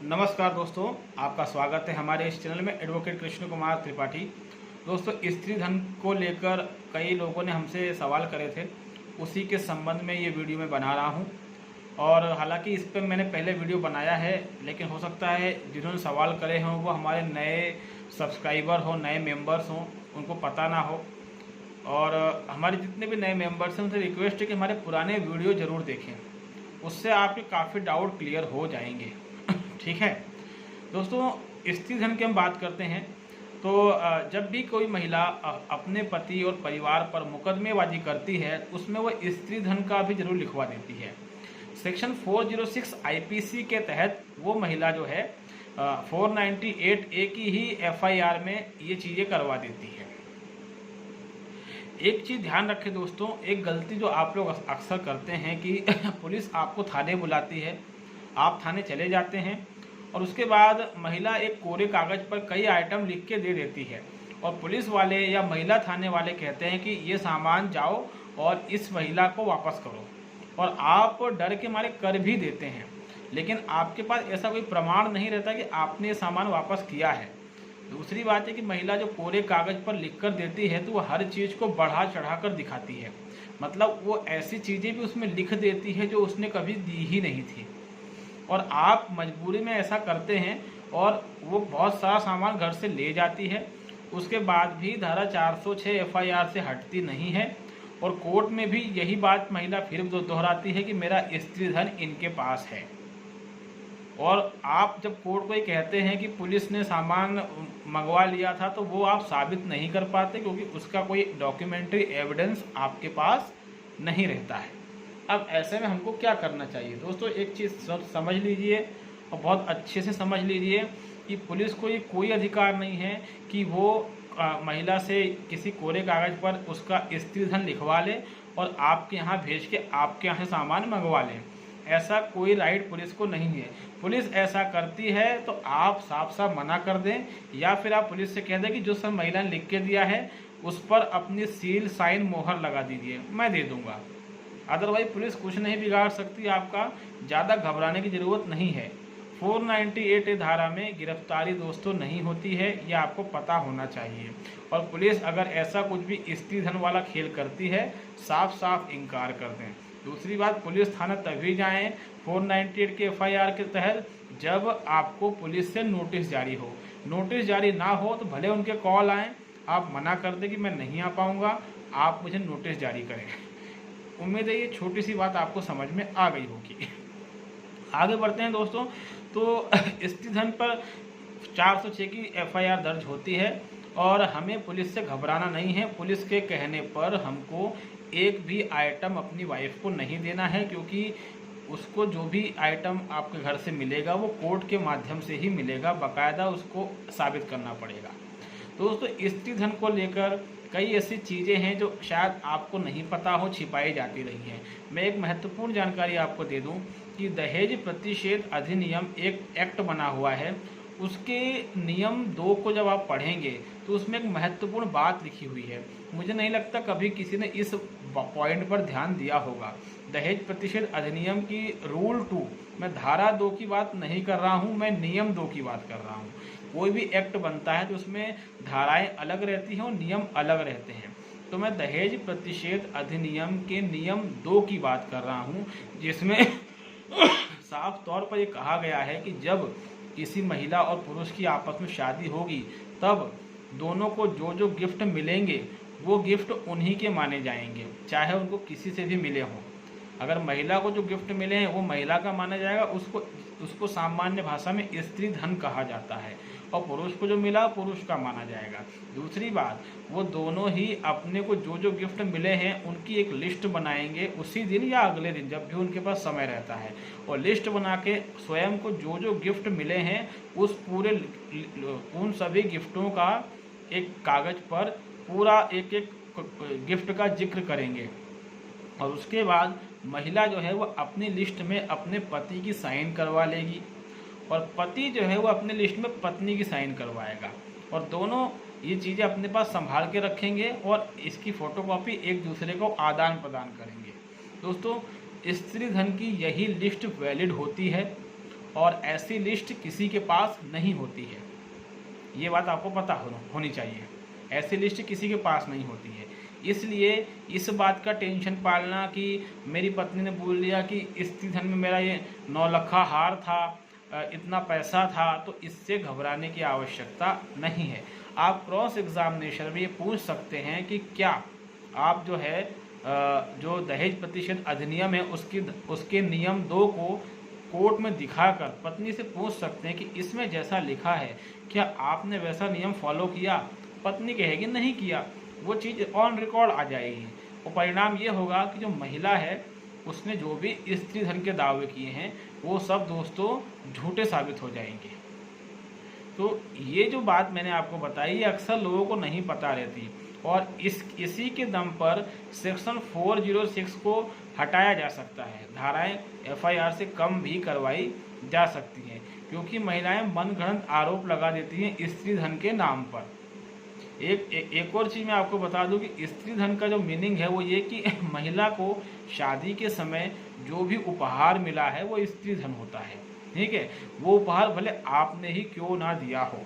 नमस्कार दोस्तों, आपका स्वागत है हमारे इस चैनल में। एडवोकेट कृष्ण कुमार त्रिपाठी। दोस्तों, स्त्री धन को लेकर कई लोगों ने हमसे सवाल करे थे, उसी के संबंध में ये वीडियो मैं बना रहा हूँ। और हालांकि इस पर मैंने पहले वीडियो बनाया है, लेकिन हो सकता है जिन्होंने सवाल करे हों वो हमारे नए सब्सक्राइबर हो, नए मेंबर्स हों, उनको पता ना हो। और हमारे जितने भी नए मेंबर्स हैं उनसे रिक्वेस्ट है कि हमारे पुराने वीडियो ज़रूर देखें, उससे आपके काफ़ी डाउट क्लियर हो जाएंगे। ठीक है दोस्तों, स्त्री धन की हम बात करते हैं तो जब भी कोई महिला अपने पति और परिवार पर मुकदमेबाजी करती है उसमें वो स्त्री धन का भी जरूर लिखवा देती है। सेक्शन 406 आईपीसी के तहत वो महिला जो है 498A की ही एफआईआर में ये चीज़ें करवा देती है। एक चीज़ ध्यान रखें दोस्तों, एक गलती जो आप लोग अक्सर करते हैं कि पुलिस आपको थाने बुलाती है, आप थाने चले जाते हैं और उसके बाद महिला एक कोरे कागज़ पर कई आइटम लिख के दे देती है और पुलिस वाले या महिला थाने वाले कहते हैं कि ये सामान जाओ और इस महिला को वापस करो, और आप डर के मारे कर भी देते हैं, लेकिन आपके पास ऐसा कोई प्रमाण नहीं रहता कि आपने ये सामान वापस किया है। दूसरी बात है कि महिला जो कोरे कागज़ पर लिख कर देती है तो वो हर चीज़ को बढ़ा चढ़ा कर दिखाती है, मतलब वो ऐसी चीज़ें भी उसमें लिख देती है जो उसने कभी दी ही नहीं थी, और आप मजबूरी में ऐसा करते हैं और वो बहुत सारा सामान घर से ले जाती है। उसके बाद भी धारा 406 एफआईआर से हटती नहीं है और कोर्ट में भी यही बात महिला फिर दोहराती है कि मेरा स्त्री धन इनके पास है। और आप जब कोर्ट को ये कहते हैं कि पुलिस ने सामान मंगवा लिया था तो वो आप साबित नहीं कर पाते, क्योंकि उसका कोई डॉक्यूमेंट्री एविडेंस आपके पास नहीं रहता है। अब ऐसे में हमको क्या करना चाहिए दोस्तों, एक चीज़ समझ लीजिए और बहुत अच्छे से समझ लीजिए कि पुलिस को ये कोई अधिकार नहीं है कि वो महिला से किसी कोरे कागज़ पर उसका स्त्री धन लिखवा ले और आपके यहाँ भेज के आपके यहाँ से सामान मंगवा लें। ऐसा कोई राइट पुलिस को नहीं है। पुलिस ऐसा करती है तो आप साफ साफ मना कर दें, या फिर आप पुलिस से कह दें कि जो सब महिला ने लिख के दिया है उस पर अपनी सील साइन मोहर लगा दीजिए, मैं दे दूँगा। अदरवाइज पुलिस कुछ नहीं बिगाड़ सकती आपका, ज़्यादा घबराने की ज़रूरत नहीं है। 498 धारा में गिरफ्तारी दोस्तों नहीं होती है, ये आपको पता होना चाहिए। और पुलिस अगर ऐसा कुछ भी स्त्री धन वाला खेल करती है साफ साफ इनकार कर दें। दूसरी बात, पुलिस थाना तभी जाएं 498 के एफआईआर के तहत जब आपको पुलिस से नोटिस जारी हो। नोटिस जारी ना हो तो भले उनके कॉल आएँ, आप मना कर दें कि मैं नहीं आ पाऊँगा, आप मुझे नोटिस जारी करें। उम्मीद है ये छोटी सी बात आपको समझ में आ गई होगी। आगे बढ़ते हैं दोस्तों। तो स्त्री धन पर 406 की एफआईआर दर्ज होती है और हमें पुलिस से घबराना नहीं है। पुलिस के कहने पर हमको एक भी आइटम अपनी वाइफ को नहीं देना है, क्योंकि उसको जो भी आइटम आपके घर से मिलेगा वो कोर्ट के माध्यम से ही मिलेगा, बाकायदा उसको साबित करना पड़ेगा। दोस्तों, स्त्री धन को लेकर कई ऐसी चीज़ें हैं जो शायद आपको नहीं पता हो, छिपाई जाती रही हैं। मैं एक महत्वपूर्ण जानकारी आपको दे दूं कि दहेज प्रतिषेध अधिनियम एक एक्ट बना हुआ है, उसके नियम 2 को जब आप पढ़ेंगे तो उसमें एक महत्वपूर्ण बात लिखी हुई है। मुझे नहीं लगता कभी किसी ने इस पॉइंट पर ध्यान दिया होगा। दहेज प्रतिषेध अधिनियम की रूल 2, मैं धारा 2 की बात नहीं कर रहा हूँ, मैं नियम 2 की बात कर रहा हूँ। कोई भी एक्ट बनता है तो उसमें धाराएं अलग रहती हैं और नियम अलग रहते हैं। तो मैं दहेज प्रतिषेध अधिनियम के नियम 2 की बात कर रहा हूं, जिसमें साफ तौर पर यह कहा गया है कि जब किसी महिला और पुरुष की आपस में शादी होगी तब दोनों को जो जो गिफ्ट मिलेंगे वो गिफ्ट उन्हीं के माने जाएंगे, चाहे उनको किसी से भी मिले हों। अगर महिला को जो गिफ्ट मिले हैं वो महिला का माना जाएगा, उसको सामान्य भाषा में स्त्री धन कहा जाता है, और पुरुष को जो मिला पुरुष का माना जाएगा। दूसरी बात, वो दोनों ही अपने को जो जो गिफ्ट मिले हैं उनकी एक लिस्ट बनाएंगे उसी दिन या अगले दिन, जब भी उनके पास समय रहता है, और लिस्ट बना के स्वयं को जो जो गिफ्ट मिले हैं उन सभी गिफ्टों का एक कागज पर पूरा एक एक गिफ्ट का जिक्र करेंगे। और उसके बाद महिला जो है वो अपनी लिस्ट में अपने पति की साइन करवा लेगी और पति जो है वो अपने लिस्ट में पत्नी की साइन करवाएगा, और दोनों ये चीज़ें अपने पास संभाल के रखेंगे और इसकी फ़ोटोकॉपी एक दूसरे को आदान प्रदान करेंगे। दोस्तों, स्त्री धन की यही लिस्ट वैलिड होती है और ऐसी लिस्ट किसी के पास नहीं होती है। ये बात आपको पता होनी चाहिए, ऐसी लिस्ट किसी के पास नहीं होती है। इसलिए इस बात का टेंशन पालना कि मेरी पत्नी ने बोल दिया कि स्त्री धन में मेरा ये 9 लखा हार था, इतना पैसा था, तो इससे घबराने की आवश्यकता नहीं है। आप क्रॉस एग्जामिनेशन में ये पूछ सकते हैं कि क्या आप जो है जो दहेज प्रतिषेध अधिनियम है उसके नियम 2 को कोर्ट में दिखाकर पत्नी से पूछ सकते हैं कि इसमें जैसा लिखा है क्या आपने वैसा नियम फॉलो किया। पत्नी कहेगी नहीं किया, वो चीज़ ऑन रिकॉर्ड आ जाएगी और परिणाम ये होगा कि जो महिला है उसने जो भी स्त्री धन के दावे किए हैं वो सब दोस्तों झूठे साबित हो जाएंगे। तो ये जो बात मैंने आपको बताई ये अक्सर लोगों को नहीं पता रहती और इसी के दम पर सेक्शन 406 को हटाया जा सकता है। धाराएं FIR से कम भी करवाई जा सकती हैं क्योंकि महिलाएं मनगढ़ंत आरोप लगा देती हैं स्त्री धन के नाम पर। एक और चीज़ मैं आपको बता दूं कि स्त्री धन का जो मीनिंग है वो ये कि महिला को शादी के समय जो भी उपहार मिला है वो स्त्री धन होता है। ठीक है, वो उपहार भले आपने ही क्यों ना दिया हो,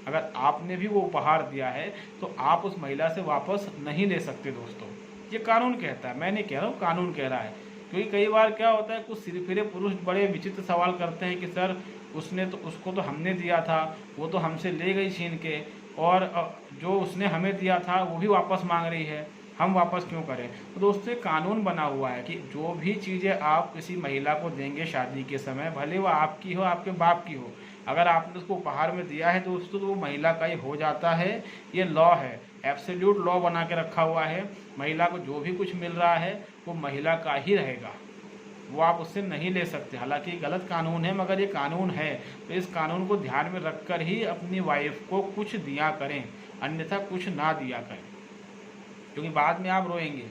अगर आपने भी वो उपहार दिया है तो आप उस महिला से वापस नहीं ले सकते दोस्तों। ये कानून कहता है, मैं नहीं कह रहा हूँ, कानून कह रहा है। क्योंकि कई बार क्या होता है कुछ सिरफिरे पुरुष बड़े विचित्र सवाल करते हैं कि सर उसको तो हमने दिया था, वो तो हमसे ले गई छीन के, और जो उसने हमें दिया था वो भी वापस मांग रही है, हम वापस क्यों करें। तो दोस्तों कानून बना हुआ है कि जो भी चीज़ें आप किसी महिला को देंगे शादी के समय, भले वो आपकी हो आपके बाप की हो, अगर आपने उसको उपहार में दिया है दोस्तों तो वो महिला का ही हो जाता है। ये लॉ है, एब्सोल्यूट लॉ बना के रखा हुआ है। महिला को जो भी कुछ मिल रहा है वो महिला का ही रहेगा, वो आप उससे नहीं ले सकते। हालांकि गलत कानून है मगर ये कानून है, तो इस कानून को ध्यान में रखकर ही अपनी वाइफ को कुछ दिया करें, अन्यथा कुछ ना दिया करें, क्योंकि बाद में आप रोएंगे।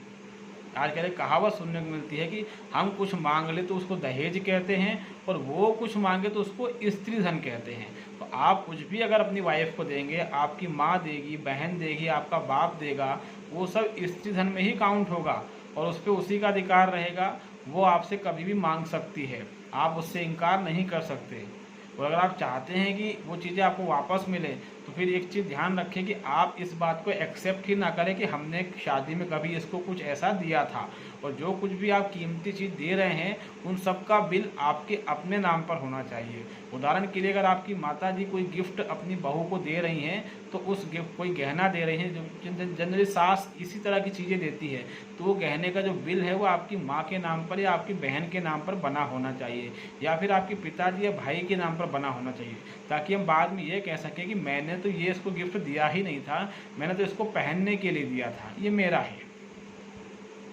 आजकल एक कहावत सुनने को मिलती है कि हम कुछ मांग ले तो उसको दहेज कहते हैं और वो कुछ मांगे तो उसको स्त्री धन कहते हैं। तो आप कुछ भी अगर अपनी वाइफ को देंगे, आपकी माँ देगी, बहन देगी, आपका बाप देगा, वो सब स्त्री धन में ही काउंट होगा और उस पर उसी का अधिकार रहेगा। वो आपसे कभी भी मांग सकती है, आप उससे इनकार नहीं कर सकते। और अगर आप चाहते हैं कि वो चीज़ें आपको वापस मिले तो फिर एक चीज़ ध्यान रखें कि आप इस बात को एक्सेप्ट ही ना करें कि हमने शादी में कभी इसको कुछ ऐसा दिया था, और जो कुछ भी आप कीमती चीज़ दे रहे हैं उन सब का बिल आपके अपने नाम पर होना चाहिए। उदाहरण के लिए अगर आपकी माता जी कोई गिफ्ट अपनी बहू को दे रही हैं तो उस गिफ्ट कोई गहना दे रही हैं, जो जनरली सास इसी तरह की चीज़ें देती है, तो वो गहने का जो बिल है वो आपकी माँ के नाम पर या आपकी बहन के नाम पर बना होना चाहिए, या फिर आपके पिताजी या भाई के नाम पर बना होना चाहिए, ताकि हम बाद में ये कह सकें कि मैंने तो ये इसको गिफ्ट दिया ही नहीं था, मैंने तो इसको पहनने के लिए दिया था, ये मेरा है।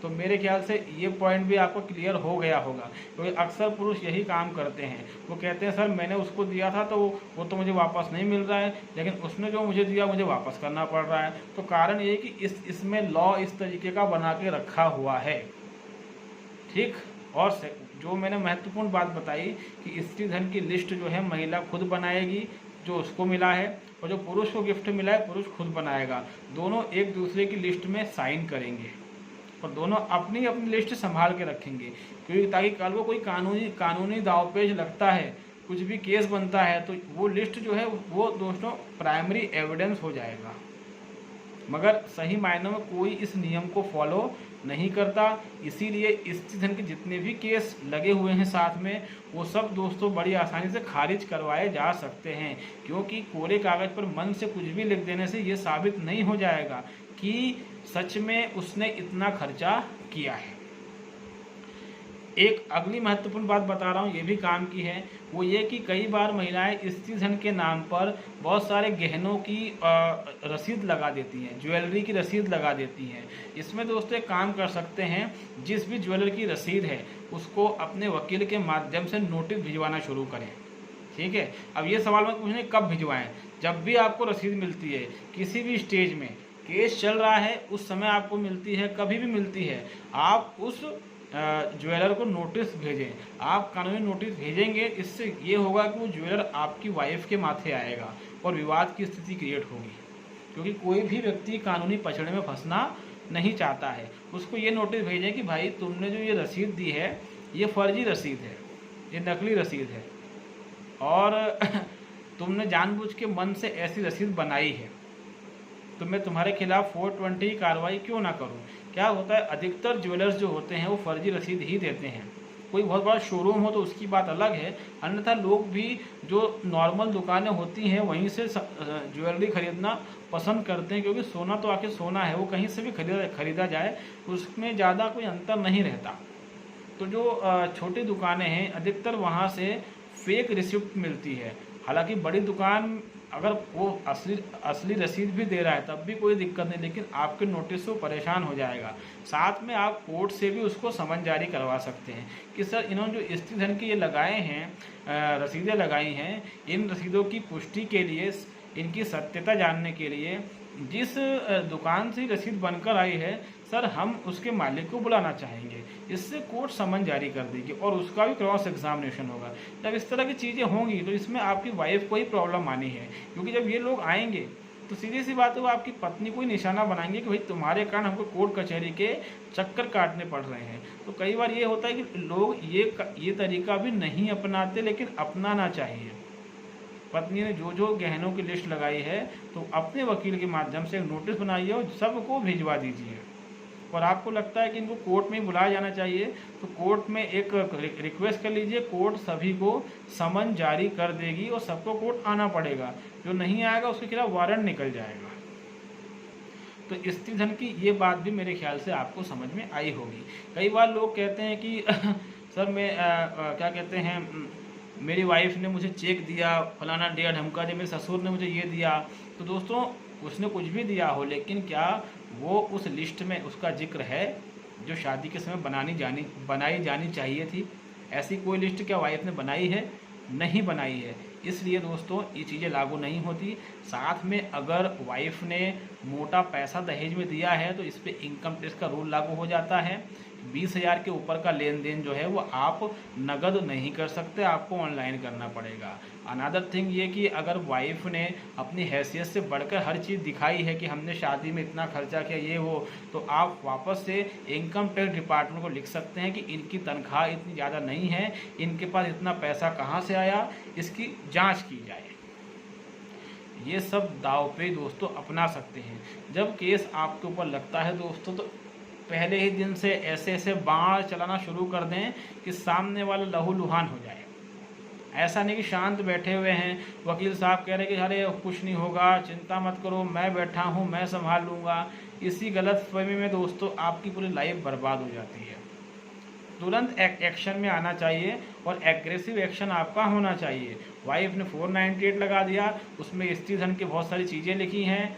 तो मेरे ख्याल से ये पॉइंट भी आपको क्लियर हो गया होगा, क्योंकि अक्सर पुरुष यही काम करते हैं। वो कहते हैं सर मैंने उसको दिया था तो वो तो मुझे वापस नहीं मिल रहा है, लेकिन उसने जो मुझे दिया मुझे वापस करना पड़ रहा है। तो कारण ये कि इसमें लॉ इस तरीके का बना के रखा हुआ है। ठीक, और जो मैंने महत्वपूर्ण बात बताई कि स्त्री धन की लिस्ट जो है महिला खुद बनाएगी जो उसको मिला है, और जो पुरुष को गिफ्ट मिला है पुरुष खुद बनाएगा। दोनों एक दूसरे की लिस्ट में साइन करेंगे और दोनों अपनी अपनी लिस्ट संभाल के रखेंगे, क्योंकि ताकि कल को कोई कानूनी दावपेच लगता है, कुछ भी केस बनता है, तो वो लिस्ट जो है वो दोस्तों प्राइमरी एविडेंस हो जाएगा। मगर सही मायनों में कोई इस नियम को फॉलो नहीं करता, इसीलिए स्त्री धन के जितने भी केस लगे हुए हैं साथ में वो सब दोस्तों बड़ी आसानी से खारिज करवाए जा सकते हैं, क्योंकि कोरे कागज़ पर मन से कुछ भी लिख देने से ये साबित नहीं हो जाएगा कि सच में उसने इतना खर्चा किया है। एक अगली महत्वपूर्ण बात बता रहा हूँ, ये भी काम की है, वो ये कि कई बार महिलाएं स्त्री धन के नाम पर बहुत सारे गहनों की रसीद लगा देती हैं, ज्वेलरी की रसीद लगा देती हैं। इसमें दोस्तों एक काम कर सकते हैं, जिस भी ज्वेलरी की रसीद है उसको अपने वकील के माध्यम से नोटिस भिजवाना शुरू करें। ठीक है, अब ये सवाल मत पूछने कब भिजवाएं, जब भी आपको रसीद मिलती है, किसी भी स्टेज में केस चल रहा है उस समय आपको मिलती है, कभी भी मिलती है, आप उस ज्वेलर को नोटिस भेजें। आप कानूनी नोटिस भेजेंगे, इससे ये होगा कि वो ज्वेलर आपकी वाइफ के माथे आएगा और विवाद की स्थिति क्रिएट होगी, क्योंकि कोई भी व्यक्ति कानूनी पछड़े में फंसना नहीं चाहता है। उसको ये नोटिस भेजें कि भाई तुमने जो ये रसीद दी है ये फर्जी रसीद है, ये नकली रसीद है, और तुमने जानबूझ के मन से ऐसी रसीद बनाई है, तो मैं तुम्हारे खिलाफ 420 की कार्रवाई क्यों ना करूं। क्या होता है, अधिकतर ज्वेलर्स जो होते हैं वो फर्जी रसीद ही देते हैं। कोई बहुत बड़ा शोरूम हो तो उसकी बात अलग है, अन्यथा लोग भी जो नॉर्मल दुकानें होती हैं वहीं से ज्वेलरी खरीदना पसंद करते हैं, क्योंकि सोना तो आखिर सोना है, वो कहीं से भी खरीदा जाए उसमें ज़्यादा कोई अंतर नहीं रहता। तो जो छोटी दुकानें हैं अधिकतर वहाँ से फेक रिसिप्ट मिलती है। हालांकि बड़ी दुकान अगर वो असली रसीद भी दे रहा है तब भी कोई दिक्कत नहीं, लेकिन आपके नोटिस से वो परेशान हो जाएगा। साथ में आप कोर्ट से भी उसको समन जारी करवा सकते हैं कि सर इन्होंने जो स्त्री धन की ये लगाए हैं रसीदें लगाई हैं, इन रसीदों की पुष्टि के लिए, इनकी सत्यता जानने के लिए जिस दुकान से रसीद बनकर आई है सर हम उसके मालिक को बुलाना चाहेंगे। इससे कोर्ट समन जारी कर देगी और उसका भी क्रॉस एग्जामिनेशन होगा। जब इस तरह की चीज़ें होंगी तो इसमें आपकी वाइफ को ही प्रॉब्लम आनी है, क्योंकि जब ये लोग आएंगे तो सीधी सी बात है वो आपकी पत्नी को ही निशाना बनाएंगे कि भाई तुम्हारे कारण हमको कोर्ट कचहरी के चक्कर काटने पड़ रहे हैं। तो कई बार ये होता है कि लोग ये तरीका भी नहीं अपनाते, लेकिन अपनाना चाहिए। पत्नी ने जो जो गहनों की लिस्ट लगाई है तो अपने वकील के माध्यम से एक नोटिस बनाइए और सबको भिजवा दीजिए। और आपको लगता है कि इनको कोर्ट में ही बुलाया जाना चाहिए तो कोर्ट में एक रिक्वेस्ट कर लीजिए, कोर्ट सभी को समन जारी कर देगी और सबको कोर्ट आना पड़ेगा। जो नहीं आएगा उसके खिलाफ वारंट निकल जाएगा। तो स्त्री धन की ये बात भी मेरे ख्याल से आपको समझ में आई होगी। कई बार लोग कहते हैं कि सर मैं क्या कहते हैं, मेरी वाइफ ने मुझे चेक दिया फलाना डेढ़ ढमका, जब मेरे ससुर ने मुझे ये दिया। तो दोस्तों उसने कुछ भी दिया हो, लेकिन क्या वो उस लिस्ट में उसका जिक्र है जो शादी के समय बनाई जानी चाहिए थी? ऐसी कोई लिस्ट क्या वाइफ ने बनाई है? नहीं बनाई है। इसलिए दोस्तों ये चीज़ें लागू नहीं होती। साथ में अगर वाइफ ने मोटा पैसा दहेज में दिया है तो इस पर इनकम टैक्स का रूल लागू हो जाता है। 20,000 के ऊपर का लेन देन जो है वो आप नगद नहीं कर सकते, आपको ऑनलाइन करना पड़ेगा। अनदर थिंग ये कि अगर वाइफ ने अपनी हैसियत से बढ़कर हर चीज़ दिखाई है कि हमने शादी में इतना खर्चा किया ये वो, तो आप वापस से इनकम टैक्स डिपार्टमेंट को लिख सकते हैं कि इनकी तनख्वाह इतनी ज़्यादा नहीं है, इनके पास इतना पैसा कहाँ से आया, इसकी जाँच की जाए। ये सब दाव पे दोस्तों अपना सकते हैं। जब केस आपके ऊपर लगता है दोस्तों तो पहले ही दिन से ऐसे ऐसे बाण चलाना शुरू कर दें कि सामने वाला लहूलुहान हो जाए। ऐसा नहीं कि शांत बैठे हुए हैं, वकील साहब कह रहे कि अरे कुछ नहीं होगा, चिंता मत करो, मैं बैठा हूँ, मैं संभाल लूँगा। इसी गलतफहमी में दोस्तों आपकी पूरी लाइफ बर्बाद हो जाती है। तुरंत एक्शन में आना चाहिए और एग्रेसिव एक्शन आपका होना चाहिए। वाइफ ने 498 लगा दिया, उसमें स्त्री धन की बहुत सारी चीज़ें लिखी हैं,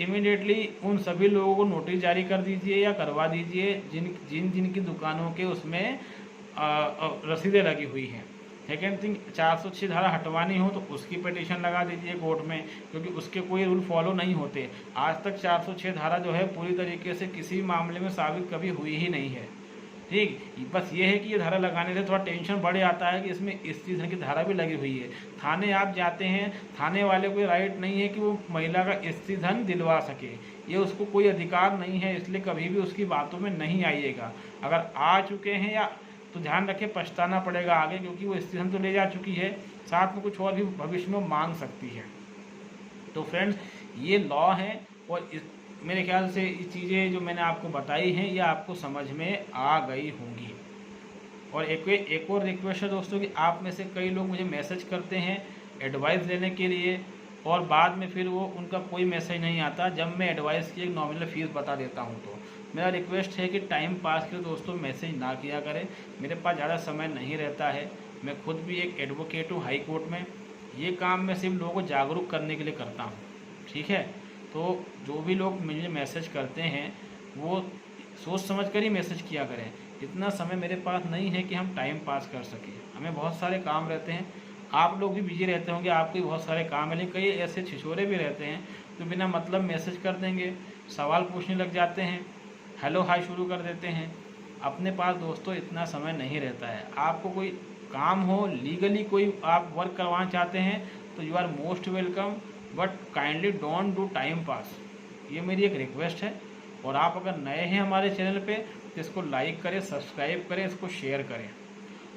इमीडिएटली उन सभी लोगों को नोटिस जारी कर दीजिए या करवा दीजिए जिन की दुकानों के उसमें रसीदें लगी हुई हैं। सेकेंड थिंग, 406 धारा हटवानी हो तो उसकी पिटीशन लगा दीजिए कोर्ट में, क्योंकि उसके कोई रूल फॉलो नहीं होते। आज तक 406 धारा जो है पूरी तरीके से किसी मामले में साबित कभी हुई ही नहीं है। ठीक, बस ये है कि ये धारा लगाने से थोड़ा टेंशन बढ़ जाता है कि इसमें स्त्री धन की धारा भी लगी हुई है। थाने आप जाते हैं, थाने वाले को राइट नहीं है कि वो महिला का स्त्री धन दिलवा सके, ये उसको कोई अधिकार नहीं है, इसलिए कभी भी उसकी बातों में नहीं आइएगा। अगर आ चुके हैं या तो ध्यान रखें पछताना पड़ेगा आगे, क्योंकि वो स्त्री धन तो ले जा चुकी है, साथ में कुछ और भी भविष्य में मांग सकती है। तो फ्रेंड्स ये लॉ है और मेरे ख्याल से ये चीज़ें जो मैंने आपको बताई हैं ये आपको समझ में आ गई होंगी। और एक और रिक्वेस्ट है दोस्तों कि आप में से कई लोग मुझे मैसेज करते हैं एडवाइस लेने के लिए और बाद में फिर वो उनका कोई मैसेज नहीं आता जब मैं एडवाइस की एक नॉमिनल फ़ीस बता देता हूँ। तो मेरा रिक्वेस्ट है कि टाइम पास के दोस्तों मैसेज ना किया करें। मेरे पास ज़्यादा समय नहीं रहता है, मैं खुद भी एक एडवोकेट हूँ हाई कोर्ट में। ये काम मैं सिर्फ लोगों को जागरूक करने के लिए करता हूँ, ठीक है। तो जो भी लोग मुझे मैसेज करते हैं वो सोच समझ कर ही मैसेज किया करें। इतना समय मेरे पास नहीं है कि हम टाइम पास कर सकें, हमें बहुत सारे काम रहते हैं। आप लोग भी बिजी रहते होंगे, आपके बहुत सारे काम है, लेकिन कई ऐसे छिछोरे भी रहते हैं तो बिना मतलब मैसेज कर देंगे, सवाल पूछने लग जाते हैं, हेलो हाय शुरू कर देते हैं। अपने पास दोस्तों इतना समय नहीं रहता है। आपको कोई काम हो, लीगली कोई आप वर्क करवाना चाहते हैं तो you are most welcome, but kindly don't do time pass. ये मेरी एक रिक्वेस्ट है। और आप अगर नए हैं हमारे चैनल पे तो इसको लाइक करें, सब्सक्राइब करें, इसको शेयर करें।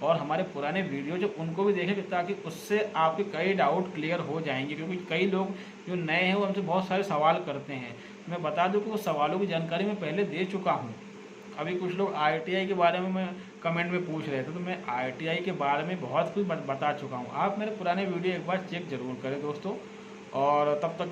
और हमारे पुराने वीडियो जो उनको भी देखें, ताकि उससे आपके कई डाउट क्लियर हो जाएंगे। क्योंकि कई लोग जो नए हैं वो हमसे बहुत सारे सवाल करते हैं। मैं बता दूं कि वो सवालों की जानकारी मैं पहले दे चुका हूं। अभी कुछ लोग ITI के बारे में मैं कमेंट में पूछ रहे थे, तो मैं ITI के बारे में बहुत कुछ बता चुका हूँ। आप मेरे पुराने वीडियो एक बार चेक ज़रूर करें दोस्तों, और तब तक